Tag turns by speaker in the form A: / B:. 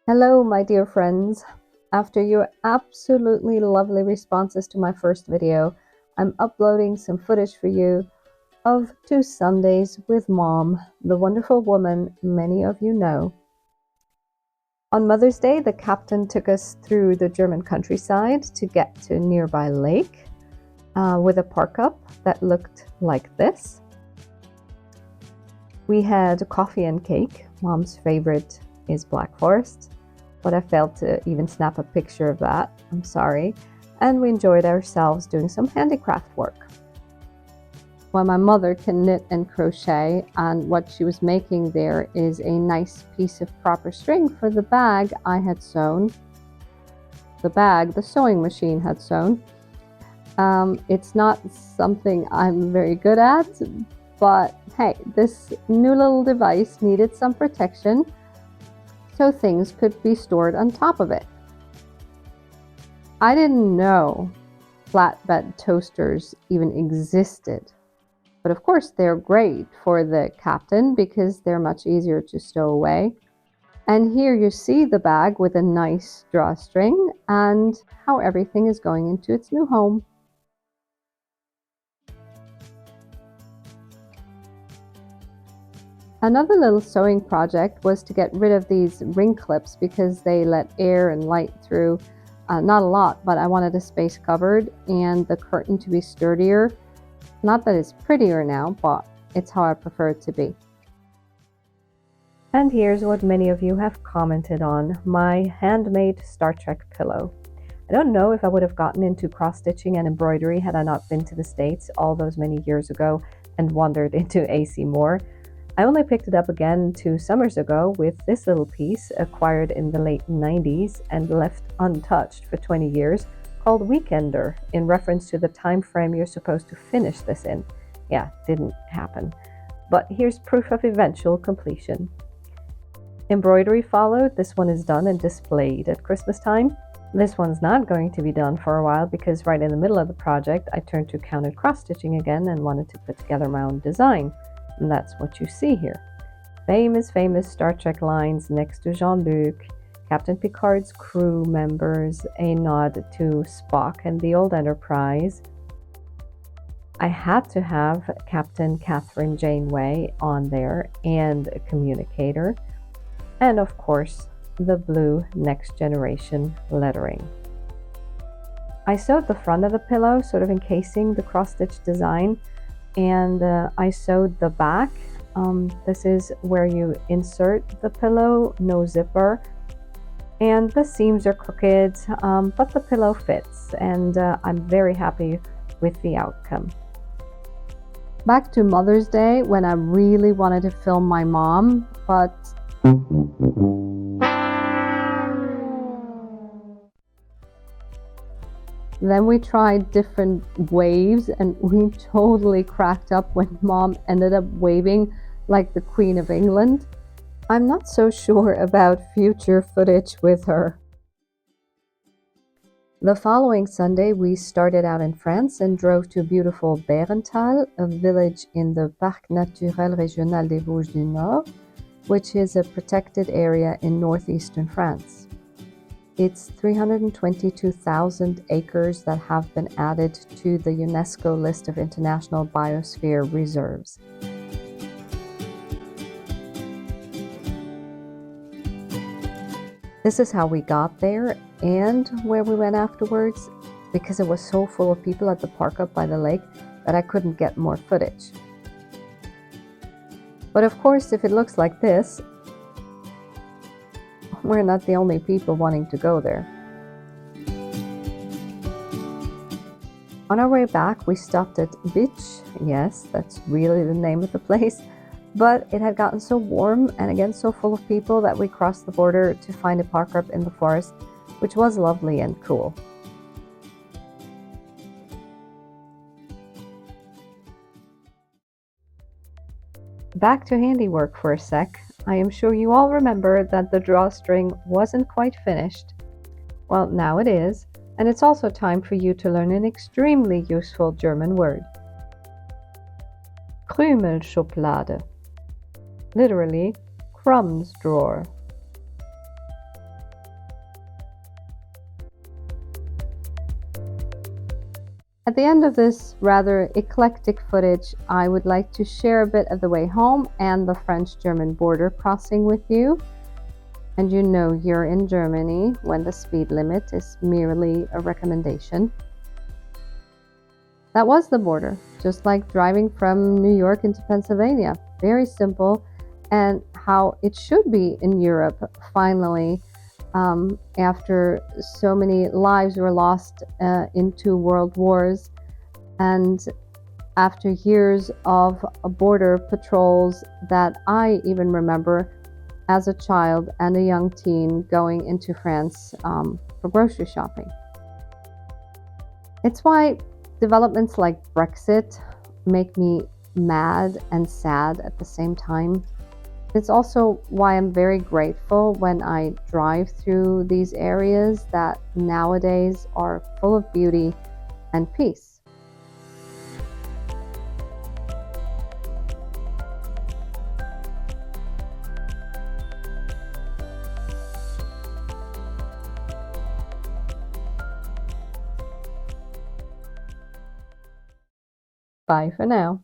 A: Hello, my dear friends. After your absolutely lovely responses to my first video, I'm uploading some footage for you of 2 Sundays with Mom, the wonderful woman many of you know. On Mother's Day, the captain took us through the German countryside to get to a nearby lake with a park up that looked like this. We had coffee and cake. Mom's favorite is Black Forest, but I failed to even snap a picture of that. I'm sorry. And we enjoyed ourselves doing some handicraft work. Well, my mother can knit and crochet, and what she was making there is a nice piece of proper string for the bag I had sewn. The bag the sewing machine had sewn. It's not something I'm very good at, but hey, this new little device needed some protection, so things could be stored on top of it. I didn't know flatbed toasters even existed, but of course they're great for the captain because they're much easier to stow away. And here you see the bag with a nice drawstring and how everything is going into its new home. Another little sewing project was to get rid of these ring clips because they let air and light through. Not a lot, but I wanted a space covered and the curtain to be sturdier. Not that it's prettier now, but it's how I prefer it to be. And here's what many of you have commented on, my handmade Star Trek pillow. I don't know if I would have gotten into cross-stitching and embroidery had I not been to the States all those many years ago and wandered into AC Moore. I only picked it up again 2 summers ago with this little piece acquired in the late 90s and left untouched for 20 years, called Weekender, in reference to the time frame you're supposed to finish this in. Yeah, didn't happen. But here's proof of eventual completion. Embroidery followed. This one is done and displayed at Christmas time. This one's not going to be done for a while because right in the middle of the project I turned to counted cross-stitching again and wanted to put together my own design. And that's what you see here. Famous Star Trek lines next to Jean-Luc, Captain Picard's crew members, a nod to Spock and the old Enterprise. I had to have Captain Catherine Janeway on there and a communicator. And of course, the blue Next Generation lettering. I sewed the front of the pillow, sort of encasing the cross-stitch design, and I sewed the back. This is where you insert the pillow, no zipper, and the seams are crooked, but the pillow fits, and I'm very happy with the outcome. Back to Mother's Day, when I really wanted to film my mom, but then we tried different waves and we totally cracked up when Mom ended up waving like the Queen of England. I'm not so sure about future footage with her. The following Sunday, we started out in France and drove to beautiful Bérental, a village in the Parc Naturel Régional des Vosges du Nord, which is a protected area in northeastern France. It's 322,000 acres that have been added to the UNESCO list of international biosphere reserves. This is how we got there and where we went afterwards, because it was so full of people at the park up by the lake that I couldn't get more footage. But of course, if it looks like this, we're not the only people wanting to go there. On our way back, we stopped at Bitch. Yes, that's really the name of the place. But it had gotten so warm and again so full of people that we crossed the border to find a park up in the forest, which was lovely and cool. Back to handiwork for a sec. I am sure you all remember that the drawstring wasn't quite finished. Well, now it is, and it's also time for you to learn an extremely useful German word. Krümelschublade. Literally, crumbs drawer. At the end of this rather eclectic footage, I would like to share a bit of the way home and the French-German border crossing with you. And you know you're in Germany when the speed limit is merely a recommendation. That was the border, just like driving from New York into Pennsylvania. Very simple, and how it should be in Europe, finally, after so many lives were lost in two world wars, and after years of border patrols that I even remember as a child and a young teen going into France for grocery shopping. It's why developments like Brexit make me mad and sad at the same time. It's also why I'm very grateful when I drive through these areas that nowadays are full of beauty and peace. Bye for now.